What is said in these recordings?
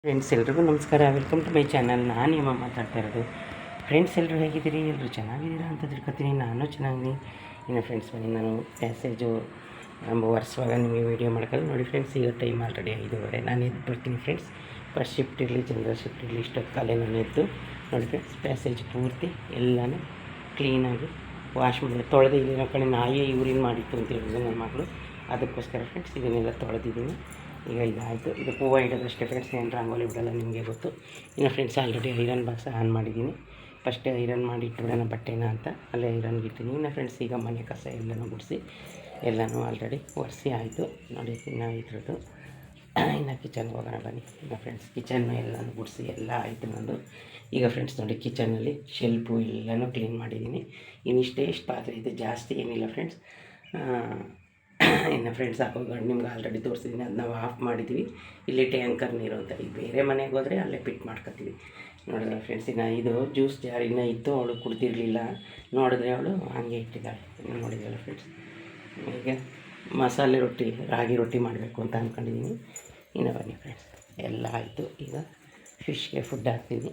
Friends ಎಲ್ರಿಗೂ ನಮಸ್ಕಾರ. Welcome to my channel. ನಾನು ನಿಮ್ಮ ಮಾತಾಡ್ತಾ ಇರೋದು. ಫ್ರೆಂಡ್ಸ್ ಎಲ್ಲರೂ ಹೇಗಿದ್ದೀರಿ? ಎಲ್ಲರೂ ಚೆನ್ನಾಗಿದ್ದೀರಾ ಅಂತ ತಿಳ್ಕೊತೀನಿ. ನಾನು ಚೆನ್ನಾಗಿದ್ದೀನಿ. ಇನ್ನು ಫ್ರೆಂಡ್ಸ್ ಬನ್ನಿ, ನಾನು ಪ್ಯಾಸೇಜು ಒರೆಸುವಾಗ ನಿಮಗೆ ವೀಡಿಯೋ ಮಾಡ್ಕೊಳ್ಳಿ. ನೋಡಿ ಫ್ರೆಂಡ್ಸ್, ಈಗ ಟೈಮ್ ಆಲ್ರೆಡಿ 5:30. ನಾನು ಎದ್ದು ಬರ್ತೀನಿ ಫ್ರೆಂಡ್ಸ್. ಫಸ್ಟ್ ಶಿಫ್ಟ್ ಇರಲಿ, ಜನರಲ್ ಶಿಫ್ಟ್ ಇರಲಿ, ಇಷ್ಟೊತ್ತು ಕಾಲೇ ನಾನು ಎದ್ದು ನೋಡಿ ಫ್ರೆಂಡ್ಸ್, ಪ್ಯಾಸೇಜ್ ಪೂರ್ತಿ ಎಲ್ಲನೂ ಕ್ಲೀನಾಗಿ ವಾಶ್ ಮಾಡಿ ತೊಳೆದು, ಇಲ್ಲಿನ ಕಡೆ ನಾಯಿ ಯೂರಿನ್ ಮಾಡಿತ್ತು ಅಂತ ಹೇಳಿದ್ರು ನನ್ನ ಮಗಳು. ಅದಕ್ಕೋಸ್ಕರ ಫ್ರೆಂಡ್ಸ್ ಇದನ್ನೆಲ್ಲ ತೊಳೆದಿದ್ದೀನಿ. ಈಗ ಇದಾಯಿತು. ಇದು ಹೂವು ಇಡೋದಷ್ಟೇ ಫ್ರೆಂಡ್ಸ್, ಏನು ರಂಗೋಲಿ ಬಿಡೋಲ್ಲ, ನಿಮಗೆ ಗೊತ್ತು. ಇನ್ನು friends already iron box on ಮಾಡಿದ್ದೀನಿ. ಫಸ್ಟೇ ಐರನ್ ಮಾಡಿ ಇಟ್ಬಿಡೋಣ ಬಟ್ಟೆನ ಅಂತ ಅಲ್ಲೇ ಐರನ್ಗೆ ಇರ್ತೀನಿ. ಇನ್ನು ಫ್ರೆಂಡ್ಸ್ ಈಗ ಮನೆ ಕಸ ಎಲ್ಲನೂ ಗುಡಿಸಿ ಎಲ್ಲನೂ ಆಲ್ರೆಡಿ ಒರೆಸಿ ಆಯಿತು. ನೋಡಿ ಇನ್ನು ಇದ್ರದ್ದು. ಇನ್ನು ಕಿಚನ್ಗೆ ಹೋಗೋಣ ಬನ್ನಿ. ಇನ್ನು ಫ್ರೆಂಡ್ಸ್ ಕಿಚನ್ನು ಎಲ್ಲನೂ ಗುಡಿಸಿ ಎಲ್ಲ ಆಯಿತು ನಂದು. ಈಗ ಫ್ರೆಂಡ್ಸ್ ನೋಡಿ, ಕಿಚನಲ್ಲಿ ಶೆಲ್ಫು ಎಲ್ಲನೂ ಕ್ಲೀನ್ ಮಾಡಿದ್ದೀನಿ. ಇನ್ನಿಷ್ಟೇ ಎಷ್ಟು ಪಾತ್ರೆ ಇದೆ, ಜಾಸ್ತಿ ಏನಿಲ್ಲ ಫ್ರೆಂಡ್ಸ್. ಇನ್ನು ಫ್ರೆಂಡ್ಸ್ ಹಾಕೋದು ನಿಮ್ಗೆ ಆಲ್ರೆಡಿ ತೋರಿಸಿದ್ದೀನಿ. ಅದು ನಾವು ಆಫ್ ಮಾಡಿದ್ವಿ. ಇಲ್ಲಿ ಟ್ಯಾಂಕರ್ ನೀರು ಅಂತ. ಈಗ ಬೇರೆ ಮನೆಗೆ ಹೋದರೆ ಅಲ್ಲೇ ಪಿಟ್ ಮಾಡ್ಕೊತೀವಿ. ನೋಡಿದ್ರೆ ಫ್ರೆಂಡ್ಸ್, ಇನ್ನು ಇದು ಜ್ಯೂಸ್ ಜಾರ್ ಇನ್ನೂ ಇತ್ತು, ಅವಳು ಕುಡ್ದಿರಲಿಲ್ಲ. ನೋಡಿದ್ರೆ ಅವಳು ಹಂಗೆ ಇಟ್ಟಿದ್ದಾಳೆ. ಇನ್ನು ನೋಡಿದ್ರಲ್ಲ ಫ್ರೆಂಡ್ಸ್, ಈಗ ಮಸಾಲೆ ರೊಟ್ಟಿ, ರಾಗಿ ರೊಟ್ಟಿ ಮಾಡಬೇಕು ಅಂತ ಅಂದ್ಕೊಂಡಿದ್ದೀನಿ. ಇನ್ನು ಬನ್ನಿ ಫ್ರೆಂಡ್ಸ್, ಎಲ್ಲ ಆಯಿತು. ಈಗ ಫಿಶ್ಗೆ ಫುಡ್ ಹಾಕ್ತೀನಿ.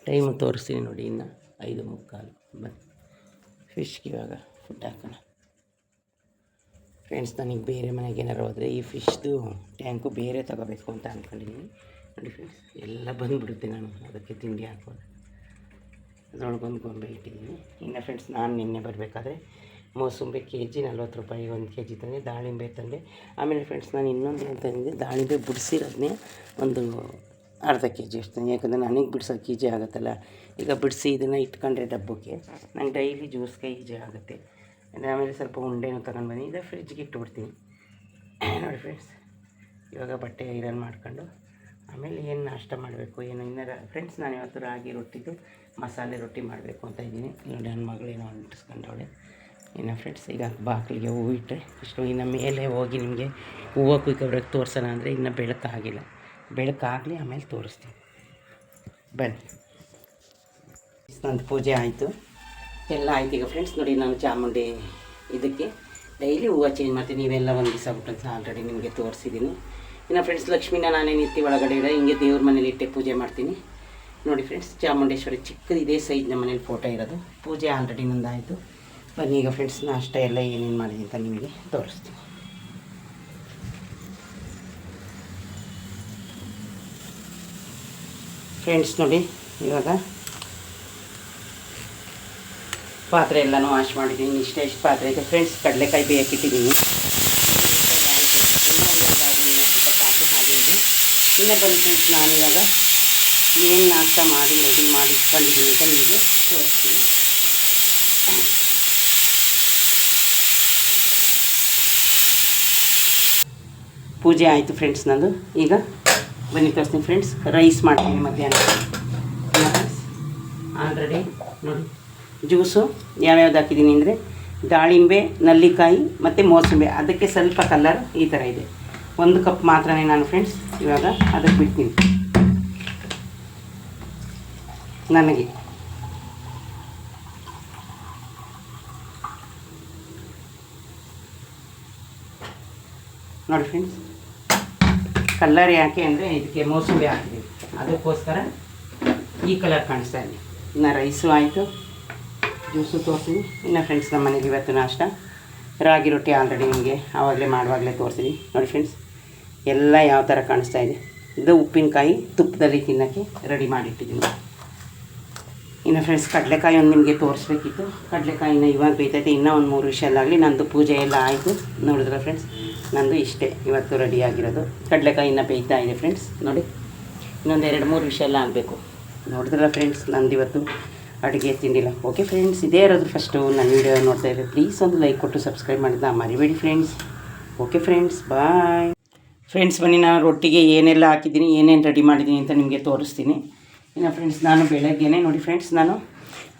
ಟೈಮು ತೋರಿಸ್ತೀನಿ ನೋಡಿ, ಇನ್ನು 5:45. ಬನ್ನಿ ಫಿಶ್ಗೆ ಇವಾಗ ಫುಡ್ ಹಾಕೋಣ ಫ್ರೆಂಡ್ಸ್. ನನಗೆ ಬೇರೆ ಮನೆಗೆ ಏನಾರು ಹೋದರೆ ಈ ಫಿಶ್ದು ಟ್ಯಾಂಕು ಬೇರೆ ತೊಗೋಬೇಕು ಅಂತ ಅಂದ್ಕೊಂಡಿದ್ದೀನಿ. ನೋಡಿ ಫ್ರೆಂಡ್ಸ್, ಎಲ್ಲ ಬಂದುಬಿಡುತ್ತೆ. ನಾನು ಅದಕ್ಕೆ ತಿಂಡಿ ಹಾಕೋದು ಅದರೊಳಗೊಂದು ಗೊಂಬೆ ಇಟ್ಟಿದ್ದೀನಿ. ಇನ್ನು ಫ್ರೆಂಡ್ಸ್, ನಾನು ನಿನ್ನೆ ಬರಬೇಕಾದ್ರೆ ಮೋಸಂಬಿ ಕೆಜಿ 40 ರೂಪಾಯಿ 1 kg ತಂದೆ. ದಾಳಿಂಬೆ ತಂದೆ. ಆಮೇಲೆ ಫ್ರೆಂಡ್ಸ್, ನಾನು ಇನ್ನೊಂದು ಏನು ತಂದಿದ್ದೆ, ದಾಳಿಂಬೆ ಬಿಡಿಸಿರೋದನ್ನೇ ಒಂದು ಅರ್ಧ kg ಇಡ್ತೀನಿ. ಯಾಕಂದರೆ ನನಗೆ ಬಿಡ್ಸೋಕೆ ಈಜಿ ಆಗುತ್ತಲ್ಲ. ಈಗ ಬಿಡಿಸಿ ಇದನ್ನು ಇಟ್ಕೊಂಡ್ರೆ ಡಬ್ಬಕ್ಕೆ ನಂಗೆ ಡೈಲಿ ಜ್ಯೂಸ್ಗೆ ಈಜಿ ಆಗುತ್ತೆ. ಆಮೇಲೆ ಸ್ವಲ್ಪ ಉಂಡೆನೂ ತಗೊಂಡು ಬನ್ನಿ. ಇದು ಫ್ರಿಜ್ಗೆ ಇಟ್ಟುಬಿಡ್ತೀನಿ. ನೋಡಿ ಫ್ರೆಂಡ್ಸ್, ಇವಾಗ ಬಟ್ಟೆ ಐರನ್ ಮಾಡ್ಕೊಂಡು ಆಮೇಲೆ ಏನು ನಾಷ್ಟ ಮಾಡಬೇಕು ಏನು ಇನ್ನೂ ಫ್ರೆಂಡ್ಸ್, ನಾನು ಇವತ್ತು ರಾಗಿ ರೊಟ್ಟಿದು ಮಸಾಲೆ ರೊಟ್ಟಿ ಮಾಡಬೇಕು ಅಂತ ಇದ್ದೀನಿ. ನೋಡಿ ನನ್ನ ಮಗಳೇನೋ ಅಂಟಿಸ್ಕೊಂಡವಳೆ. ಇನ್ನು ಫ್ರೆಂಡ್ಸ್, ಈಗ ಬಾಗಿಲಿಗೆ ಹೂವು ಇಟ್ಟರೆ ಇಷ್ಟು. ಇನ್ನು ಮೇಲೆ ಹೋಗಿ ನಿಮಗೆ ಹೂವು ಕುಯ್ಕೊಬ್ರಕ್ಕೆ ತೋರಿಸೋಣ ಅಂದರೆ ಇನ್ನೂ ಬೆಳಕಾಗಿಲ್ಲ. ಬೆಳಕಾಗಲಿ ಆಮೇಲೆ ತೋರಿಸ್ತೀನಿ ಬನ್ನಿ. ನಂದು ಪೂಜೆ ಆಯಿತು, ಎಲ್ಲ ಆಯ್ತು. ಈಗ ಫ್ರೆಂಡ್ಸ್ ನೋಡಿ, ನಾನು ಚಾಮುಂಡಿ ಇದಕ್ಕೆ ಡೈಲಿ ಹೂವು ಚೇಂಜ್ ಮಾಡ್ತೀನಿ. ನೀವೆಲ್ಲ ಒಂದು ದಿವಸ ಬಿಟ್ಟು ಆಲ್ರೆಡಿ ನಿಮಗೆ ತೋರಿಸಿದ್ದೀನಿ. ಇನ್ನು ಫ್ರೆಂಡ್ಸ್, ಲಕ್ಷ್ಮೀನ ನಾನೇ ನಿತ್ಯ ಒಳಗಡೆ ಇಡ ಹಿಂಗೆ ದೇವ್ರ ಮನೇಲಿ ಇಟ್ಟೆ ಪೂಜೆ ಮಾಡ್ತೀನಿ. ನೋಡಿ ಫ್ರೆಂಡ್ಸ್, ಚಾಮುಂಡೇಶ್ವರಿ ಚಿಕ್ಕದು ಇದೇ ಸೈಜ್ ನಮ್ಮ ಮನೇಲಿ ಫೋಟೋ ಇರೋದು. ಪೂಜೆ ಆಲ್ರೆಡಿ ನಂದಾಯಿತು. ಬನ್ನಿ ಈಗ ಫ್ರೆಂಡ್ಸ್, ನಾಷ್ಟ ಎಲ್ಲ ಏನೇನು ಮಾಡಿದ್ದೀನಿ ಅಂತ ನಿಮಗೆ ತೋರಿಸ್ತೀನಿ. ಫ್ರೆಂಡ್ಸ್ ನೋಡಿ, ಇವಾಗ ಪಾತ್ರೆ ಎಲ್ಲನೂ ವಾಶ್ ಮಾಡಿದ್ದೀನಿ. ಇಷ್ಟೇ ಎಷ್ಟು ಪಾತ್ರೆ ಇದೆ ಫ್ರೆಂಡ್ಸ್. ಕಡಲೆಕಾಯಿ ಬೇಯಕ್ಕಿಟ್ಟಿದ್ದೀನಿ. ಹಾಗೆ ಇದೆ. ಇನ್ನೂ ಬನ್ನಿ ಫ್ರೆಂಡ್ಸ್, ನಾನಿವಾಗ ಏನು ನಾಷ್ಟ ಮಾಡಿ ರೆಡಿ ಮಾಡಿ ಇಟ್ಕೊಂಡಿದ್ದೀನಿ ಅಂತ ನಿಮಗೆ ತೋರಿಸ್ತೀನಿ. ಪೂಜೆ ಆಯಿತು ಫ್ರೆಂಡ್ಸ್ ನಂದು. ಈಗ ಬನ್ನಿ ತೋರಿಸ್ತೀನಿ ಫ್ರೆಂಡ್ಸ್. ರೈಸ್ ಮಾಡ್ತೀನಿ ಮಧ್ಯಾಹ್ನ. ಆಲ್ರೆಡಿ ನೋಡಿ, ಜ್ಯೂಸು ಯಾವ್ಯಾವ್ದು ಹಾಕಿದ್ದೀನಿ ಅಂದರೆ ದಾಳಿಂಬೆ, ನಲ್ಲಿಕಾಯಿ ಮತ್ತು ಮೋಸಂಬಿ. ಅದಕ್ಕೆ ಸ್ವಲ್ಪ ಕಲರ್ ಈ ಥರ ಇದೆ. 1 ಕಪ್ ಮಾತ್ರನೇ ನಾನು ಫ್ರೆಂಡ್ಸ್ ಇವಾಗ ಅದಕ್ಕೆ ಬಿಡ್ತೀನಿ. ನನಗೆ ನೋಡಿ ಫ್ರೆಂಡ್ಸ್, ಕಲರ್ ಯಾಕೆ ಅಂದರೆ ಇದಕ್ಕೆ ಮೋಸಂಬಿ ಹಾಕಿದ್ದೀನಿ, ಅದಕ್ಕೋಸ್ಕರ ಈ ಕಲರ್ ಕಾಣಿಸ್ತಾ ಇದೆ. ಇನ್ನು ರೈಸು ಆಯಿತು, ಜ್ಯೂಸು ತೋರಿಸಿದ್ವಿ. ಇನ್ನು ಫ್ರೆಂಡ್ಸ್, ನಮ್ಮ ಮನೇಲಿ ಇವತ್ತು ನಾಷ್ಟ ರಾಗಿ ರೊಟ್ಟಿ ಆಲ್ರೆಡಿ ನಿಮಗೆ ಆವಾಗಲೇ ಮಾಡುವಾಗಲೇ ತೋರಿಸಿದ್ವಿ. ನೋಡಿ ಫ್ರೆಂಡ್ಸ್, ಎಲ್ಲ ಯಾವ ಥರ ಕಾಣಿಸ್ತಾ ಇದೆ. ಇದು ಉಪ್ಪಿನಕಾಯಿ ತುಪ್ಪದಲ್ಲಿ ತಿನ್ನೋಕ್ಕೆ ರೆಡಿ ಮಾಡಿಟ್ಟಿದ್ದೀನಿ. ಇನ್ನು ಫ್ರೆಂಡ್ಸ್, ಕಡಲೆಕಾಯಿ ಒಂದು ನಿಮಗೆ ತೋರಿಸ್ಬೇಕಿತ್ತು. ಕಡಲೆಕಾಯಿನ ಇವಾಗ ಬೇಯ್ತೈತೆ. ಇನ್ನೂ ಒಂದು 3 ವಿಷಯಲ್ಲಾಗಲಿ ನಂದು ಪೂಜೆ ಎಲ್ಲ ಆಯಿತು. ನೋಡಿದ್ರೆ ಫ್ರೆಂಡ್ಸ್, ನಂದು ಇಷ್ಟೇ ಇವತ್ತು ರೆಡಿಯಾಗಿರೋದು. ಕಡಲೆಕಾಯಿ ಇನ್ನೂ ಬೇಯ್ತಾ ಇದೆ ಫ್ರೆಂಡ್ಸ್. ನೋಡಿ, ಇನ್ನೊಂದು 2-3 ವಿಷಯ ಆಗಬೇಕು. ನೋಡಿದ್ರಲ್ಲ ಫ್ರೆಂಡ್ಸ್, ನಂದು ಇವತ್ತು ಅಡುಗೆ ತಿಂಡಿಲ್ಲ. ಓಕೆ ಫ್ರೆಂಡ್ಸ್, ಇದೇ ಇರೋದು ಫಸ್ಟು ನನ್ನ ವೀಡಿಯೋ ನೋಡ್ತಾ ಇದ್ದರೆ ಪ್ಲೀಸ್ ಒಂದು ಲೈಕ್ ಕೊಟ್ಟು ಸಬ್ಸ್ಕ್ರೈಬ್ ಮಾಡಿದ್ದ ಮರಿಬೇಡಿ friends. Okay friends, bye friends. ಬನ್ನಿ, ನಾನು ರೊಟ್ಟಿಗೆ ಏನೆಲ್ಲ ಹಾಕಿದ್ದೀನಿ, ಏನೇನು ರೆಡಿ ಮಾಡಿದ್ದೀನಿ ಅಂತ ನಿಮಗೆ ತೋರಿಸ್ತೀನಿ. ಇನ್ನು ಫ್ರೆಂಡ್ಸ್, ನಾನು ಬೆಳಗ್ಗೆನೇ ನೋಡಿ ಫ್ರೆಂಡ್ಸ್, ನಾನು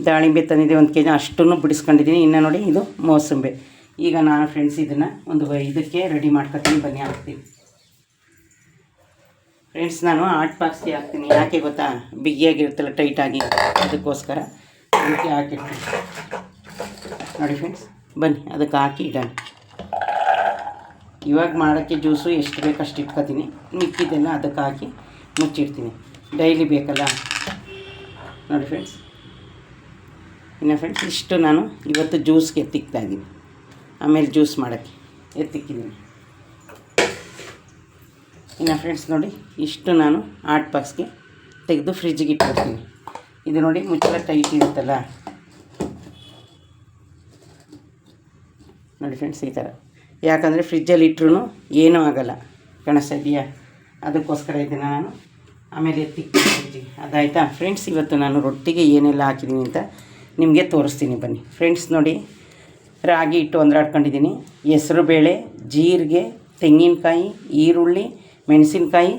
ದಾಳಿಂಬೆ ತಂದಿದ್ದೆ 1 kg, ಅಷ್ಟನ್ನು ಬಿಡಿಸ್ಕೊಂಡಿದ್ದೀನಿ. ಇನ್ನು ನೋಡಿ, ಇದು ಮೋಸಂಬೆ. ಈಗ ನಾನು ಫ್ರೆಂಡ್ಸ್ ಇದನ್ನು ಒಂದು ಇದಕ್ಕೆ ರೆಡಿ ಮಾಡ್ಕೊತೀನಿ. ಬನ್ನಿ ಹಾಕ್ತೀನಿ ಫ್ರೆಂಡ್ಸ್. ನಾನು ಹಾಟ್ ಬಾಕ್ಸ್ಗೆ ಹಾಕ್ತೀನಿ. ಯಾಕೆ ಗೊತ್ತಾ, ಬಿಗಿಯಾಗಿರುತ್ತಲ್ಲ ಟೈಟಾಗಿ, ಅದಕ್ಕೋಸ್ಕರ ಅದಕ್ಕೆ ಹಾಕಿರ್ತೀನಿ. ನೋಡಿ ಫ್ರೆಂಡ್ಸ್, ಬನ್ನಿ ಅದಕ್ಕೆ ಹಾಕಿ ಇಡೋಣ. ಇವಾಗ ಮಾಡೋಕ್ಕೆ ಜ್ಯೂಸು ಎಷ್ಟು ಬೇಕು ಅಷ್ಟು ಇಟ್ಕೊತೀನಿ. ಮಿಕ್ಕಿದ್ದೆಲ್ಲ ಅದಕ್ಕೆ ಹಾಕಿ ಮುಚ್ಚಿಡ್ತೀನಿ. ಡೈಲಿ ಬೇಕಲ್ಲ ನೋಡಿ ಫ್ರೆಂಡ್ಸ್. ಇನ್ನು ಫ್ರೆಂಡ್ಸ್ ಇಷ್ಟು ನಾನು ಇವತ್ತು ಜ್ಯೂಸ್ಗೆ ಎತ್ತಿಕ್ತಾಯಿದ್ದೀನಿ. ಆಮೇಲೆ ಜ್ಯೂಸ್ ಮಾಡೋಕ್ಕೆ ಎತ್ತಿಕ್ಕಿದ್ದೀನಿ. ಇನ್ನು ಫ್ರೆಂಡ್ಸ್ ನೋಡಿ ಇಷ್ಟು ನಾನು ಹಾಟ್ ಬಾಕ್ಸ್ಗೆ ತೆಗೆದು ಫ್ರಿಜ್ಜಿಗೆ ಇಟ್ಬಿಡ್ತೀನಿ. ಇದು ನೋಡಿ ಮುಚ್ಚಳ ಟೈಟ್ ಇರುತ್ತಲ್ಲ ನೋಡಿ ಫ್ರೆಂಡ್ಸ್, ಈ ಥರ. ಯಾಕಂದರೆ ಫ್ರಿಜ್ಜಲ್ಲಿ ಇಟ್ಟರು ಏನೂ ಆಗೋಲ್ಲ, ಕಾಣಿಸ್ತಾ ಇದೆಯಾ? ಅದಕ್ಕೋಸ್ಕರ ಇದನ್ನು ನಾನು ಆಮೇಲೆ ಎತ್ತಿಕ್ತೀನಿ ಫ್ರಿಜ್ಜಿಗೆ. ಅದಾಯಿತಾ ಫ್ರೆಂಡ್ಸ್? ಇವತ್ತು ನಾನು ರೊಟ್ಟಿಗೆ ಏನೆಲ್ಲ ಹಾಕಿದ್ದೀನಿ ಅಂತ ನಿಮಗೆ ತೋರಿಸ್ತೀನಿ ಬನ್ನಿ ಫ್ರೆಂಡ್ಸ್. ನೋಡಿ ರಾಗಿ ಹಿಟ್ಟು ಒಂದರಾಡ್ಕೊಂಡಿದ್ದೀನಿ, ಹೆಸರು ಬೇಳೆ, ಜೀರಿಗೆ, ತೆಂಗಿನಕಾಯಿ, ಈರುಳ್ಳಿ, ಮೆಣಸಿನ್ಕಾಯಿ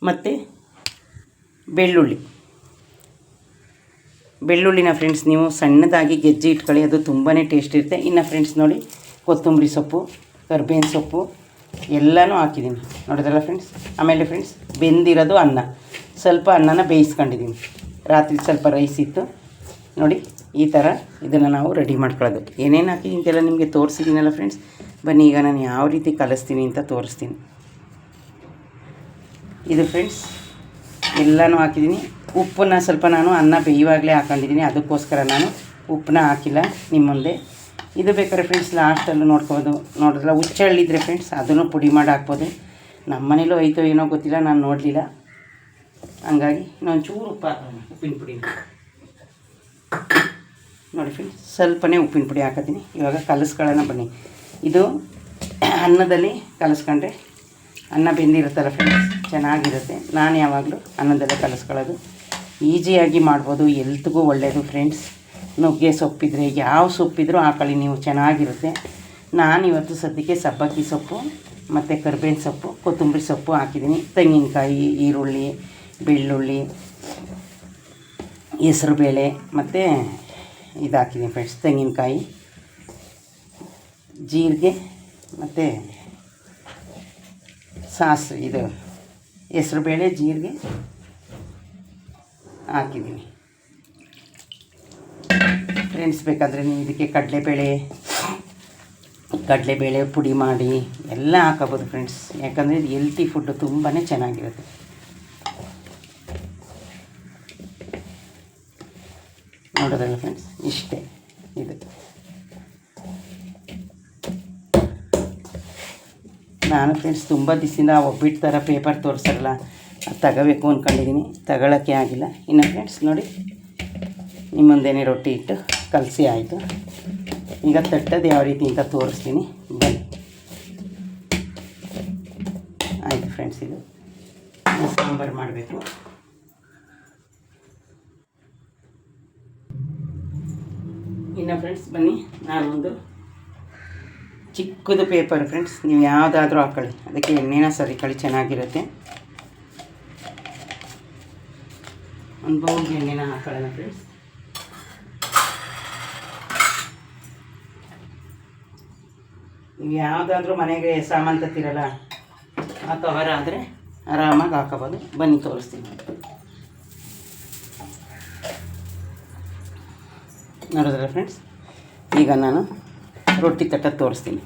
ಮತ್ತು ಬೆಳ್ಳುಳ್ಳಿನ ಫ್ರೆಂಡ್ಸ್ ನೀವು ಸಣ್ಣದಾಗಿ ಗೆಜ್ಜೆ ಇಟ್ಕೊಳ್ಳಿ, ಅದು ತುಂಬಾ ಟೇಸ್ಟ್ ಇರುತ್ತೆ. ಇನ್ನು ಫ್ರೆಂಡ್ಸ್ ನೋಡಿ ಕೊತ್ತಂಬರಿ ಸೊಪ್ಪು, ಕರ್ಬೇವಿನ ಸೊಪ್ಪು ಎಲ್ಲನೂ ಹಾಕಿದ್ದೀನಿ ನೋಡಿದ್ರಲ್ಲ ಫ್ರೆಂಡ್ಸ್. ಆಮೇಲೆ ಫ್ರೆಂಡ್ಸ್ ಬೆಂದಿರೋದು ಅನ್ನ, ಸ್ವಲ್ಪ ಅನ್ನನ ಬೇಯಿಸ್ಕೊಂಡಿದ್ದೀನಿ. ರಾತ್ರಿ ಸ್ವಲ್ಪ ರೈಸ್ ಇತ್ತು ನೋಡಿ. ಈ ಥರ ಇದನ್ನು ನಾವು ರೆಡಿ ಮಾಡ್ಕೊಳ್ಳೋದು. ಏನೇನು ಹಾಕಿದ್ದೀನಿ ಅಂತೆಲ್ಲ ನಿಮಗೆ ತೋರಿಸಿದ್ದೀನಲ್ಲ ಫ್ರೆಂಡ್ಸ್. ಬನ್ನಿ ಈಗ ನಾನು ಯಾವ ರೀತಿ ಕಲಿಸ್ತೀನಿ ಅಂತ ತೋರಿಸ್ತೀನಿ. ಇದು ಫ್ರೆಂಡ್ಸ್ ಎಲ್ಲನೂ ಹಾಕಿದ್ದೀನಿ. ಉಪ್ಪನ್ನ ಸ್ವಲ್ಪ ನಾನು ಅನ್ನ ಬೇಯುವಾಗಲೇ ಹಾಕೊಂಡಿದ್ದೀನಿ, ಅದಕ್ಕೋಸ್ಕರ ನಾನು ಉಪ್ಪನ್ನ ಹಾಕಿಲ್ಲ ನಿಮ್ಮ ಮುಂದೆ. ಇದು ಬೇಕಾದ್ರೆ ಫ್ರೆಂಡ್ಸ್ ಲಾಸ್ಟಲ್ಲೂ ನೋಡ್ಕೋಬೋದು. ನೋಡಿದ್ರಲ್ಲ ಹುಚ್ಚಳ್ಳಿದ್ರೆ ಫ್ರೆಂಡ್ಸ್ ಅದನ್ನು ಪುಡಿ ಮಾಡಿ ಹಾಕ್ಬೋದು. ನಮ್ಮ ಮನೇಲೂ ಐತೋ ಏನೋ ಗೊತ್ತಿಲ್ಲ, ನಾನು ನೋಡಲಿಲ್ಲ. ಹಂಗಾಗಿ ಇನ್ನೊಂದು ಚೂರು ಉಪ್ಪು ಹಾಕೋಣ, ಉಪ್ಪಿನ ಪುಡಿ ನೋಡಿ ಫ್ರೆಂಡ್ಸ್. ಸ್ವಲ್ಪನೇ ಉಪ್ಪಿನ ಪುಡಿ ಹಾಕೋತೀನಿ. ಇವಾಗ ಕಲಿಸ್ಕೊಳ್ಳೋಣ ಬನ್ನಿ. ಇದು ಅನ್ನದಲ್ಲಿ ಕಲಿಸ್ಕೊಂಡ್ರೆ ಅನ್ನ ಬೆಂದಿರುತ್ತಲ್ಲ ಫ್ರೆಂಡ್ಸ್, ಚೆನ್ನಾಗಿರುತ್ತೆ. ನಾನು ಯಾವಾಗಲೂ ಅನ್ನದಲ್ಲೇ ಕಲಿಸ್ಕೊಳ್ಳೋದು. ಈಸಿಯಾಗಿ ಮಾಡ್ಬೋದು, ಎಲ್ತ್ಗೂ ಒಳ್ಳೆಯದು ಫ್ರೆಂಡ್ಸ್. ನುಗ್ಗೆ ಸೊಪ್ಪಿದ್ರೆ ಯಾವ ಸೊಪ್ಪಿದ್ರೂ ಹಾಕೊಳ್ಳಿ ನೀವು, ಚೆನ್ನಾಗಿರುತ್ತೆ. ನಾನಿವತ್ತು ಸದ್ಯಕ್ಕೆ ಸಬ್ಬಕ್ಕಿ ಸೊಪ್ಪು ಮತ್ತು ಕರ್ಬೇವಿನ ಸೊಪ್ಪು, ಕೊತ್ತಂಬರಿ ಸೊಪ್ಪು ಹಾಕಿದ್ದೀನಿ. ತೆಂಗಿನಕಾಯಿ, ಈರುಳ್ಳಿ, ಬೆಳ್ಳುಳ್ಳಿ, ಹೆಸರುಬೇಳೆ ಮತ್ತು ಇದು ಹಾಕಿದ್ದೀನಿ ಫ್ರೆಂಡ್ಸ್, ತೆಂಗಿನಕಾಯಿ, ಜೀರಿಗೆ ಮತ್ತು ಸಾಸು, ಇದು ಹೆಸರುಬೇಳೆ, ಜೀರಿಗೆ ಹಾಕಿದ್ದೀನಿ ಫ್ರೆಂಡ್ಸ್. ಬೇಕಾದರೆ ನೀವು ಇದಕ್ಕೆ ಕಡಲೆಬೇಳೆ ಪುಡಿ ಮಾಡಿ ಎಲ್ಲ ಹಾಕೋಬೋದು ಫ್ರೆಂಡ್ಸ್. ಯಾಕಂದರೆ ಇದು ಹೆಲ್ತಿ ಫುಡ್ಡು, ತುಂಬಾ ಚೆನ್ನಾಗಿರುತ್ತೆ. ನೋಡೋದಲ್ಲ ಫ್ರೆಂಡ್ಸ್, ಇಷ್ಟೇ ಇದು. ನಾನು ಫ್ರೆಂಡ್ಸ್ ತುಂಬ ದಿವಸದಿಂದ ಒಬ್ಬಿಟ್ಟು ಥರ ಪೇಪರ್ ತೋರಿಸಲ್ಲ, ಅದು ತಗೋಬೇಕು ಅಂದ್ಕೊಂಡಿದ್ದೀನಿ, ತಗೊಳ್ಳೋಕ್ಕೆ ಆಗಿಲ್ಲ. ಇನ್ನು ಫ್ರೆಂಡ್ಸ್ ನೋಡಿ ನಿಮ್ಮ ಮುಂದೆನೇ ರೊಟ್ಟಿ ಇಟ್ಟು ಕಲಸಿ ಆಯಿತು. ಈಗ ತಟ್ಟೋದು ಯಾವ ರೀತಿ ಅಂತ ತೋರಿಸ್ತೀನಿ ಬನ್ನಿ. ಆಯಿತು ಫ್ರೆಂಡ್ಸ್, ಇದು ಸಾಂಬಾರು ಮಾಡಬೇಕು. ಇನ್ನು ಫ್ರೆಂಡ್ಸ್ ಬನ್ನಿ, ನಾನೊಂದು ಚಿಕ್ಕದು ಪೇಪರ್ ಫ್ರೆಂಡ್ಸ್, ನೀವು ಯಾವುದಾದ್ರೂ ಹಾಕ್ಕೊಳ್ಳಿ, ಅದಕ್ಕೆ ಎಣ್ಣೆನ ಸರಿಕೊಳ್ಳಿ, ಚೆನ್ನಾಗಿರುತ್ತೆ. ಒಂದು ಬೌಲ್ಗೆ ಎಣ್ಣೆನ ಹಾಕೊಳ್ಳೋಣ ಫ್ರೆಂಡ್ಸ್. ನೀವು ಯಾವುದಾದ್ರೂ ಮನೆಗೆ ಸಾಮಾನು ತತ್ತಿರಲ್ಲ ಆ ಕವರ್ ಆದರೆ ಆರಾಮಾಗಿ ಹಾಕೋಬೋದು. ಬನ್ನಿ ತೋರಿಸ್ತೀನಿ. ನೋಡಿದ್ರೆ ಫ್ರೆಂಡ್ಸ್, ಈಗ ನಾನು ರೊಟ್ಟಿ ತಟ್ಟೋದು ತೋರಿಸ್ತೀನಿ.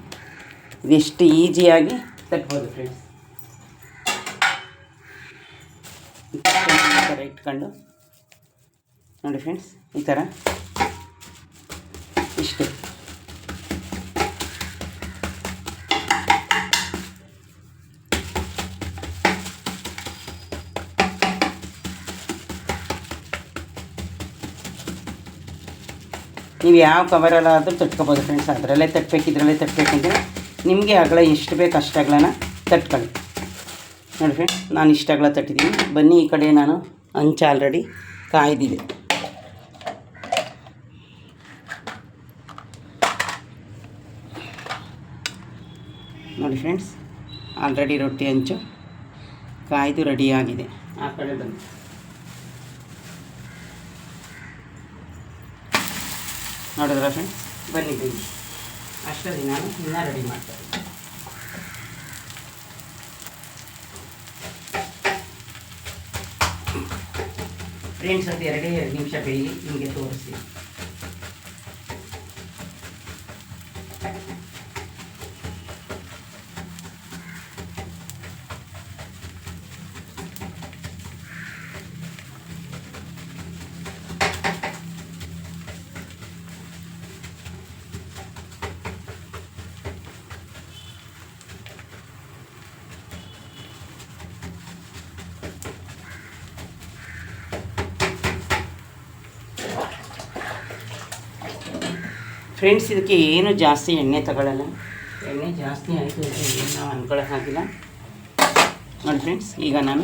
ಇದೆಷ್ಟು ಈಸಿಯಾಗಿ ತಟ್ಬೋದು ಫ್ರೆಂಡ್ಸ್. ಈ ಥರ ಇಟ್ಕೊಂಡು ನೋಡಿ ಫ್ರೆಂಡ್ಸ್, ಈ ಥರ ಇಷ್ಟು ನೀವು ಯಾವ ಕವರಲ್ಲಾದರೂ ತಟ್ಕೊಬೋದು ಫ್ರೆಂಡ್ಸ್. ಅದರಲ್ಲೇ ತಟ್ಟಬೇಕು, ಇದರಲ್ಲೇ ತಟ್ಟಬೇಕಂದ್ರೆ ನಿಮಗೆ ಅಗಲ ಎಷ್ಟು ಬೇಕು ಅಷ್ಟು ಅಗಲನ ತಟ್ಕೊಳ್ಳಿ. ನೋಡಿ ಫ್ರೆಂಡ್ಸ್, ನಾನು ಇಷ್ಟು ಅಗಲ ತಟ್ಟಿದ್ದೀನಿ. ಬನ್ನಿ ಈ ಕಡೆ ನಾನು ಹಂಚು ಆಲ್ರೆಡಿ ಕಾಯ್ದಿದೆ. ನೋಡಿ ಫ್ರೆಂಡ್ಸ್, ಆಲ್ರೆಡಿ ರೊಟ್ಟಿ ಹಂಚು ಕಾಯ್ದು ರೆಡಿಯಾಗಿದೆ. ಆ ಕಡೆ ಬನ್ನಿ. ನೋಡಿದ್ರ ಫ್ರೆಂಡ್ಸ್, ಬನ್ನಿ ಅಷ್ಟೊಂದು ನಾನು ಇನ್ನೂ ರೆಡಿ ಮಾಡ್ತೀನಿ. ಫ್ರೆಂಡ್ಸ್ ಅದು 2 ನಿಮಿಷ ಬೇಯಲಿ, ನಿಮಗೆ ತೋರಿಸ್ತೀನಿ. ಫ್ರೆಂಡ್ಸ್ ಇದಕ್ಕೆ ಏನು ಜಾಸ್ತಿ ಎಣ್ಣೆ ತಗೊಳ್ಳಲ್ಲ. ಎಣ್ಣೆ ಜಾಸ್ತಿ ಆಯಿತು ಅಂದರೆ ಏನು ನಾವು ಅಂದ್ಕೊಳ್ಳೋಕ್ಕಾಗಿಲ್ಲ ನೋಡಿ ಫ್ರೆಂಡ್ಸ್. ಈಗ ನಾನು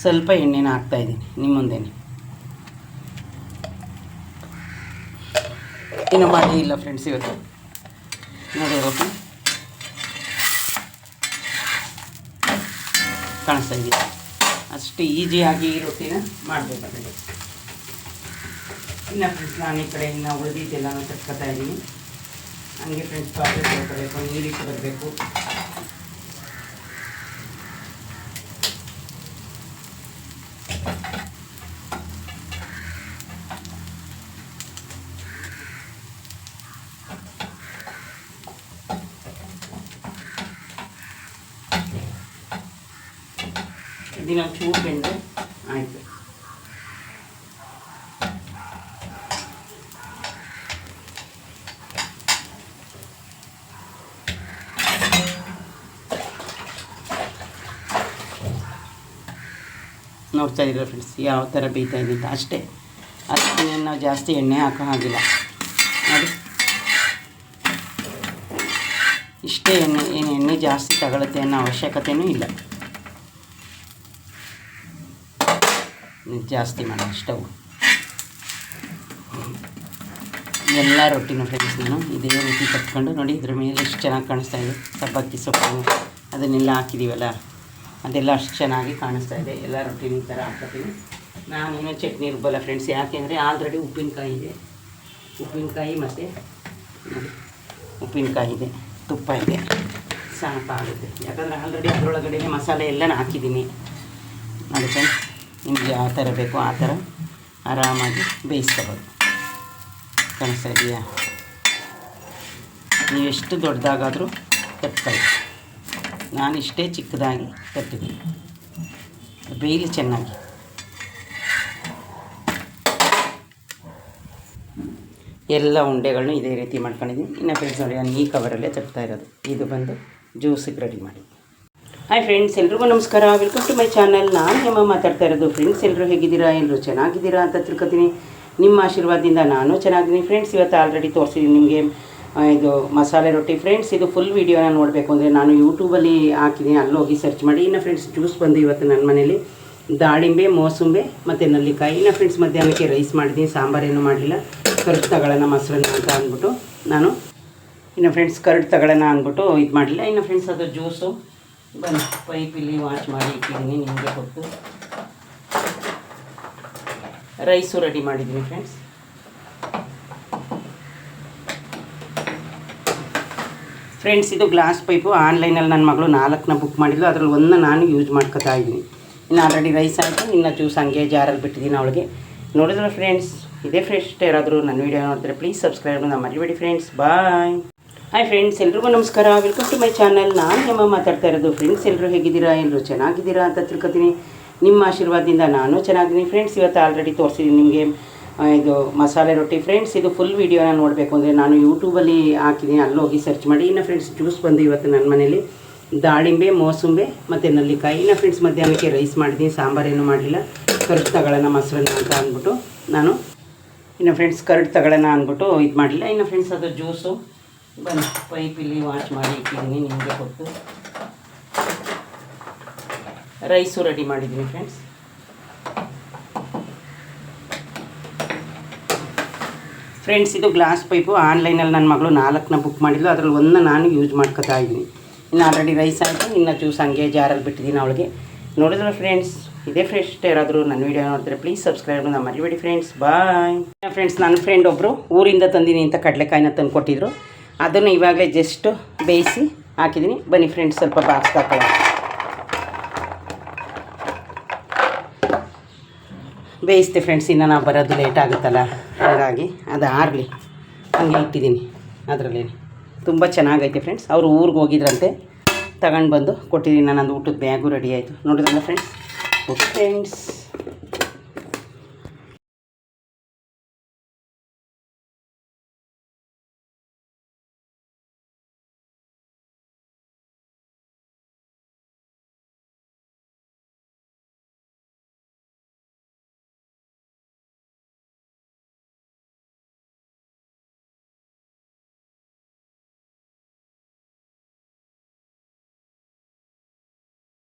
ಸ್ವಲ್ಪ ಎಣ್ಣೆನ ಹಾಕ್ತಾಯಿದ್ದೀನಿ ನಿಮ್ಮ ಮುಂದೆನೇ. ಏನೂ ಮಾಡಿ ಇಲ್ಲ ಫ್ರೆಂಡ್ಸ್ ಇವತ್ತು ನೋಡಿ ರೊಟ್ಟಿ ಕಾಣಿಸ್ತಾ ಇದ್ದೀನಿ. ಅಷ್ಟು ಈಸಿಯಾಗಿ ಈ ರೊಟ್ಟಿನ ಮಾಡಬೇಕಾಗಿದೆ. ಇನ್ನು ಫ್ರೆಂಡ್ಸ್ ನಾನು ಈ ಕಡೆ ಇನ್ನು ಉಳಿದಿದ್ದೆಲ್ಲನೂ ತಟ್ಕೊತಾ ಇದ್ದೀನಿ. ಹಂಗೆ ಫ್ರೆಂಡ್ಸ್ ಪಾತ್ರೆ ತೊಳ್ಕೊಬೇಕು, ನೀರಿಟ್ಟು ಬರಬೇಕು. ಇದನ್ನ ಚೂರು ಬೆಂದರೆ ಆಯಿತು. ನೋಡ್ತಾ ಇದ್ದೀರ ಫ್ರೆಂಡ್ಸ್ ಯಾವ ಥರ ಬೇಯ್ತಾ ಇದೆ ಅಂತ. ಅಷ್ಟೇ, ಅದಕ್ಕೆ ನಾವು ಜಾಸ್ತಿ ಎಣ್ಣೆ ಹಾಕೋ ಹಾಗಿಲ್ಲ ನೋಡಿ. ಇಷ್ಟೇ ಎಣ್ಣೆ ಜಾಸ್ತಿ ತಗೊಳುತ್ತೆ ಅನ್ನೋ ಅವಶ್ಯಕತೆಯೂ ಇಲ್ಲ. ಜಾಸ್ತಿ ಮಾಡೋ ಸ್ಟವ್ ಎಲ್ಲ ರೊಟ್ಟಿನೂ ಫ್ರೆಂಡ್ಸ್ ನಾನು ಇದೇ ರೀತಿ ಕಟ್ಕೊಂಡು ನೋಡಿ. ಇದ್ರ ಮೇಲೆ ಎಷ್ಟು ಚೆನ್ನಾಗಿ ಕಾಣಿಸ್ತಾ ಇದೆ. ಸಬ್ಬಕ್ಕಿ ಸೊಪ್ಪು ಅದನ್ನೆಲ್ಲ ಹಾಕಿದ್ದೀವಲ್ಲ, ಅದೆಲ್ಲ ಅಷ್ಟು ಚೆನ್ನಾಗಿ ಕಾಣಿಸ್ತಾ ಇದೆ. ಎಲ್ಲ ರೊಟ್ಟಿನ ಈ ಥರ ಹಾಕ್ತೀನಿ. ನಾನೇನೋ ಚಟ್ನಿ ರುಬ್ಬಲ್ಲ ಫ್ರೆಂಡ್ಸ್, ಯಾಕೆಂದರೆ ಆಲ್ರೆಡಿ ಉಪ್ಪಿನಕಾಯಿ ಇದೆ. ಉಪ್ಪಿನಕಾಯಿ ಮತ್ತು ನೋಡಿ ಉಪ್ಪಿನಕಾಯಿ ಇದೆ, ತುಪ್ಪ ಇದೆ, ಸಾಕಾಗುತ್ತೆ. ಯಾಕಂದರೆ ಆಲ್ರೆಡಿ ಅದರೊಳಗಡೆ ಮಸಾಲೆ ಎಲ್ಲ ಹಾಕಿದ್ದೀನಿ ನೋಡಿ ಫ್ರೆಂಡ್ಸ್. ನಿಮಗೆ ಯಾವ ಥರ ಬೇಕೋ ಆ ಥರ ಆರಾಮಾಗಿ ಬೇಯಿಸ್ಕೋಬೋದು. ಕಾಣಿಸ್ತಾ ಇದೆಯಾ? ನೀವೆಷ್ಟು ದೊಡ್ಡದಾಗಾದರೂ ತಟ್ಕೊಳ್ಳಿ. ನಾನು ಇಷ್ಟೇ ಚಿಕ್ಕದಾಗಿ ತಟ್ಟಿದ್ದೀನಿ, ಬೇಯಲಿ ಚೆನ್ನಾಗಿ. ಎಲ್ಲ ಉಂಡೆಗಳನ್ನೂ ಇದೇ ರೀತಿ ಮಾಡ್ಕೊಂಡಿದ್ದೀನಿ. ಇನ್ನು ಫ್ರೆಂಡ್ಸ್ ನೋಡಿ ನಾನು ಈ ಕವರಲ್ಲೇ ತಟ್ತಾ ಇರೋದು. ಇದು ಬಂದು ಜ್ಯೂಸಿಗೆ ರೆಡಿ ಮಾಡಿ. ಹಾಯ್ ಫ್ರೆಂಡ್ಸ್, ಎಲ್ರಿಗೂ ನಮಸ್ಕಾರ. Welcome to my channel. ನಾನು ಹೇಮ ಮಾತಾಡ್ತಾ ಇರೋದು. ಫ್ರೆಂಡ್ಸ್ ಎಲ್ಲರೂ ಹೇಗಿದ್ದೀರಾ? ಎಲ್ಲರೂ ಚೆನ್ನಾಗಿದ್ದೀರಾ ಅಂತ ತಿಳ್ಕೊತೀನಿ. ನಿಮ್ಮ ಆಶೀರ್ವಾದದಿಂದ ನಾನು ಚೆನ್ನಾಗಿದ್ದೀನಿ ಫ್ರೆಂಡ್ಸ್. ಇವತ್ತು ಆಲ್ರೆಡಿ ತೋರಿಸಿದ್ದೀನಿ ನಿಮಗೆ ಇದು ಮಸಾಲೆ ರೊಟ್ಟಿ ಫ್ರೆಂಡ್ಸ್. ಇದು ಫುಲ್ ವೀಡಿಯೋನ ನೋಡಬೇಕು ಅಂದರೆ ನಾನು ಯೂಟ್ಯೂಬಲ್ಲಿ ಹಾಕಿದ್ದೀನಿ, ಅಲ್ಲೋಗಿ ಸರ್ಚ್ ಮಾಡಿ. ಇನ್ನು ಫ್ರೆಂಡ್ಸ್ ಜ್ಯೂಸ್ ಬಂದು ಇವತ್ತು ನನ್ನ ಮನೇಲಿ ದಾಳಿಂಬೆ, ಮೋಸಂಬೆ ಮತ್ತು ನಲ್ಲಿಕಾಯಿ. ಇನ್ನು ಫ್ರೆಂಡ್ಸ್ ಮಧ್ಯಾಹ್ನಕ್ಕೆ ರೈಸ್ ಮಾಡಿದ್ದೀನಿ, ಸಾಂಬಾರೇನು ಮಾಡಲಿಲ್ಲ. ಕರ್ಡ್ ತಗೊಳ್ಳೋಣ ಮೊಸರನ್ನ ಅಂತ ಅಂದ್ಬಿಟ್ಟು ನಾನು ಇನ್ನು ಫ್ರೆಂಡ್ಸ್ ಕರ್ಡ್ ತಗೊಳ್ಳೋಣ ಅಂದ್ಬಿಟ್ಟು ಇದು ಮಾಡಲಿಲ್ಲ. ಇನ್ನು ಫ್ರೆಂಡ್ಸ್ ಅದು ಜ್ಯೂಸು ಬಂದು ಪೈಪಿಲ್ಲಿ ವಾಶ್ ಮಾಡಿ ಇಟ್ಟಿದ್ದೀನಿ ನಿಮಗೆ ಕೊಟ್ಟು. ರೈಸು ರೆಡಿ ಮಾಡಿದ್ದೀನಿ ಫ್ರೆಂಡ್ಸ್. ಫ್ರೆಂಡ್ಸ್ ಇದು ಗ್ಲಾಸ್ ಪೈಪು ಆನ್ಲೈನಲ್ಲಿ ನನ್ನ ಮಗಳು 4ನ ಬುಕ್ ಮಾಡಿದ್ಲು. ಅದರಲ್ಲಿ 1ನ ನಾನು ಯೂಸ್ ಮಾಡ್ಕೊತಾ ಇದ್ದೀನಿ. ಇನ್ನು ಆಲ್ರೆಡಿ ರೈಸ್ ಆಯಿತು. ಇನ್ನು ಜ್ಯೂಸ್ ಹಂಗೆ ಜಾರಲ್ಲಿ ಬಿಟ್ಟಿದ್ದೀನಿ ಅವಳಿಗೆ. ನೋಡಿದ್ರೆ ಫ್ರೆಂಡ್ಸ್ ಇದೇ ಫ್ರೆಶ್ ಯಾರಾದರೂ ನನ್ನ ವೀಡಿಯೋ ನೋಡ್ತಾರೆ ಪ್ಲೀಸ್ ಸಬ್ಸ್ಕ್ರೈಬ್ ನಾನು ಮರಿಬೇಡಿ ಫ್ರೆಂಡ್ಸ್. ಬಾಯ್. ಹಾಯ್ ಫ್ರೆಂಡ್ಸ್, ಎಲ್ರಿಗೂ ನಮಸ್ಕಾರ. Welcome to my channel. ನಾನು ಹೇಮ ಮಾತಾಡ್ತಾ ಇರೋದು. ಫ್ರೆಂಡ್ಸ್ ಎಲ್ಲರೂ ಹೇಗಿದ್ದೀರಾ? ಎಲ್ಲರೂ ಚೆನ್ನಾಗಿದ್ದೀರಾ ಅಂತ ತಿಳ್ಕೊತೀನಿ. ನಿಮ್ಮ ಆಶೀರ್ವಾದದಿಂದ ನಾನು ಚೆನ್ನಾಗಿದ್ದೀನಿ ಫ್ರೆಂಡ್ಸ್. ಇವತ್ತು ಆಲ್ರೆಡಿ ತೋರಿಸಿದ್ದೀನಿ ನಿಮಗೆ ಇದು ಮಸಾಲೆ ರೊಟ್ಟಿ ಫ್ರೆಂಡ್ಸ್. ಇದು ಫುಲ್ ವೀಡಿಯೋನ ನೋಡಬೇಕು ಅಂದರೆ ನಾನು ಯೂಟ್ಯೂಬಲ್ಲಿ ಹಾಕಿದ್ದೀನಿ, ಅಲ್ಲೋಗಿ ಸರ್ಚ್ ಮಾಡಿ. ಇನ್ನು ಫ್ರೆಂಡ್ಸ್ ಜ್ಯೂಸ್ ಬಂದು ಇವತ್ತು ನನ್ನ ಮನೇಲಿ ದಾಳಿಂಬೆ, ಮೋಸಂಬೆ ಮತ್ತು ನಲ್ಲಿಕಾಯಿ. ಇನ್ನು ಫ್ರೆಂಡ್ಸ್ ಮಧ್ಯಾಹ್ನಕ್ಕೆ ರೈಸ್ ಮಾಡಿದ್ದೀನಿ, ಸಾಂಬಾರೇನು ಮಾಡಲಿಲ್ಲ. ಕರ್ಡ್ ತಗೊಳ್ಳೋಣ ಮೊಸರನ್ನ ಅಂತ ಅಂದ್ಬಿಟ್ಟು ನಾನು ಇನ್ನು ಫ್ರೆಂಡ್ಸ್ ಕರ್ಡ್ ತಗೊಳ್ಳೋಣ ಅಂದ್ಬಿಟ್ಟು ಇದು ಮಾಡಲಿಲ್ಲ. ಇನ್ನು ಫ್ರೆಂಡ್ಸ್ ಅದು ಜ್ಯೂಸು ಬಂದು ಪೈಪಿಲ್ಲಿ ವಾಶ್ ಮಾಡಿ ಇಟ್ಟಿದ್ದೀನಿ ನಿಮಗೆ ಕೊಟ್ಟು. ರೈಸು ರೆಡಿ ಮಾಡಿದ್ದೀನಿ ಫ್ರೆಂಡ್ಸ್. ಫ್ರೆಂಡ್ಸ್ ಇದು ಗ್ಲಾಸ್ ಪೈಪು ಆನ್ಲೈನಲ್ಲಿ ನನ್ನ ಮಗಳು 4ನ ಬುಕ್ ಮಾಡಿದ್ಲು. ಅದರಲ್ಲಿ 1ನ ನಾನು ಯೂಸ್ ಮಾಡ್ಕೊತಾ ಇದ್ದೀನಿ. ಇನ್ನು ಆಲ್ರೆಡಿ ರೈಸ್ ಆಯಿತು. ಇನ್ನು ಜ್ಯೂಸ್ ಹಂಗೆ ಜಾರಲ್ಲಿ ಬಿಟ್ಟಿದ್ದೀನಿ ಅವಳಿಗೆ. ನೋಡಿದ್ರೆ ಫ್ರೆಂಡ್ಸ್ ಇದೇ ಫ್ರೆಶ್ ಯಾರಾದರೂ ನನ್ನ ವೀಡಿಯೋ ನೋಡ್ತಾರೆ ಪ್ಲೀಸ್ ಸಬ್ಸ್ಕ್ರೈಬ್ ನಾನು ಮರಿಬೇಡಿ ಫ್ರೆಂಡ್ಸ್. ಬಾಯ್. ಫ್ರೆಂಡ್ಸ್ ನನ್ನ ಫ್ರೆಂಡ್ ಒಬ್ಬರು ಊರಿಂದ ತಂದೀನಿ ಅಂತ ಕಡಲೆಕಾಯಿನ ತಂದು ಕೊಟ್ಟಿದ್ರು. ಅದನ್ನು ಇವಾಗಲೇ ಜಸ್ಟ್ ಬೇಯಿಸಿ ಹಾಕಿದ್ದೀನಿ. ಬನ್ನಿ ಫ್ರೆಂಡ್ಸ್ ಸ್ವಲ್ಪ ಬಾಕ್ಸ್ ಹಾಕೋಣ. ಬೇಯಿಸ್ತೆ ಫ್ರೆಂಡ್ಸ್, ಇನ್ನು ನಾವು ಬರೋದು ಲೇಟ್ ಆಗುತ್ತಲ್ಲ, ಹಾಗಾಗಿ ಅದು ಆರಲಿ ಹಂಗೆ ಇಟ್ಟಿದ್ದೀನಿ. ಅದರಲ್ಲಿ ತುಂಬ ಚೆನ್ನಾಗೈತೆ ಫ್ರೆಂಡ್ಸ್. ಅವರು ಊರಿಗೆ ಹೋಗಿದ್ರಂತೆ, ತಗೊಂಡು ಬಂದು ಕೊಟ್ಟಿದ್ದೀನಿ. ನನ್ನದು ಊಟದ ಬ್ಯಾಗು ರೆಡಿ ಆಯಿತು. ನೋಡಿದ್ರಲ್ಲ ಫ್ರೆಂಡ್ಸ್. Okay friends.